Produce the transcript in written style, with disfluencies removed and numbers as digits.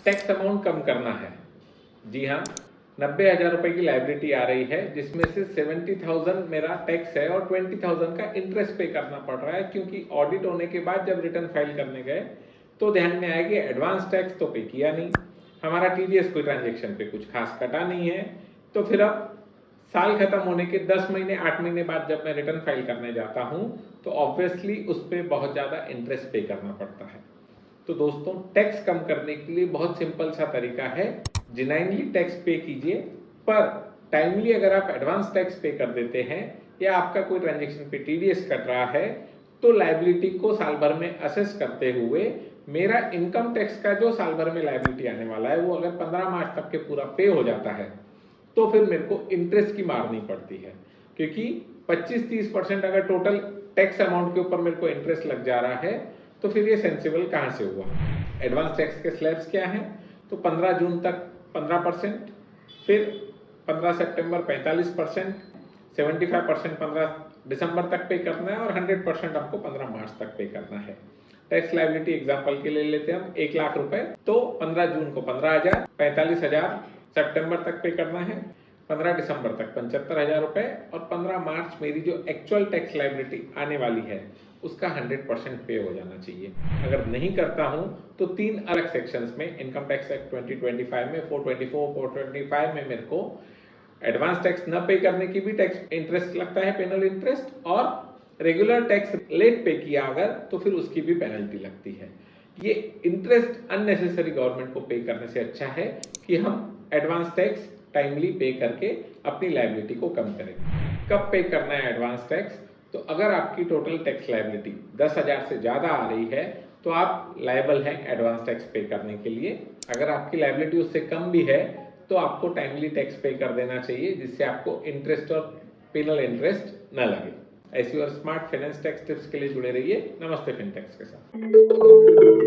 Tax amount कम करना है। जी हाँ, 90,000 रुपए की लाइबिलिटी आ रही है, जिसमें से 70,000 मेरा टैक्स है और 20,000 का इंटरेस्ट पे करना पड़ रहा है, क्योंकि ऑडिट होने के बाद जब रिटर्न फाइल करने गए तो ध्यान में आया कि एडवांस टैक्स तो पे किया नहीं, हमारा टीडीएस कोई ट्रांजेक्शन पे कुछ खास कटा नहीं है। तो फिर अब साल खत्म होने के 10 महीने 8 महीने बाद जब मैं रिटर्न फाइल करने जाता हूं तो ऑब्वियसली उस पर बहुत ज़्यादा इंटरेस्ट पे करना पड़ता है। तो दोस्तों, टैक्स कम करने के लिए बहुत सिंपल सा तरीका है, जेन्युइनली टैक्स पे कीजिए, पर टाइमली अगर आप एडवांस टैक्स पे कर देते हैं या आपका कोई ट्रांजेक्शन पे टीडीएस कट रहा है तो लायबिलिटी को साल भर में असेस करते हुए मेरा इनकम टैक्स का जो साल भर में लायबिलिटी आने वाला है वो अगर 15 मार्च तक के पूरा पे हो जाता है तो फिर मेरे को इंटरेस्ट की मारनी पड़ती है, क्योंकि 25-30% अगर टोटल टैक्स अमाउंट के ऊपर मेरे को इंटरेस्ट लग जा रहा है तो फिर ये सेंसिबल कहाँ से हुआ। एडवांस टैक्स के स्लैब्स क्या हैं? तो 15 जून तक 15%, फिर 15 सितंबर 45%, 75% 15 दिसंबर तक पे करना है और 100% आपको 15 मार्च तक पे करना है। टैक्स लायबिलिटी एग्जांपल के लिए लेते हैं हम 1 लाख रुपए, तो 15 जून को 15,000, 45,000 सितंबर तक पे करना है, 15 दिसंबर तक 75,000 रुपए और 15 मार्च मेरी जो एक्चुअल टैक्स लायबिलिटी आने वाली है उसका 100% पे हो जाना चाहिए। अगर नहीं करता हूं तो 3 अलग सेक्शंस में, इनकम टैक्स एक्ट 2025 में 424, 425 में मेरे को एडवांस टैक्स न पे करने की भी टैक्स इंटरेस्ट लगता है, पेनल इंटरेस्ट, और रेगुलर टैक्स लेट पे किया अगर तो फिर उसकी भी पेनल्टी लगती है। ये इंटरेस्ट अननेसेसरी गवर्नमेंट को पे करने से अच्छा है कि हम एडवांस टैक्स टाइमली पे करके अपनी लायबिलिटी को कम करें। कब पे करना है एडवांस टैक्स? तो अगर आपकी टोटल टैक्स लायबिलिटी 10,000 से ज़्यादा आ रही है तो आप लायबल हैं एडवांस टैक्स पे करने के लिए। अगर आपकी लायबिलिटी उससे कम भी है तो आपको टाइमली टैक्स पे कर देना चाहिए, जिससे आपको इंटरेस्ट और पेनल इंटरेस्ट न लगे। ऐसी और स्मार्ट फाइनेंस टैक्स टिप्स के लिए जुड़े रहिए नमस्ते फिनटेक्स के साथ।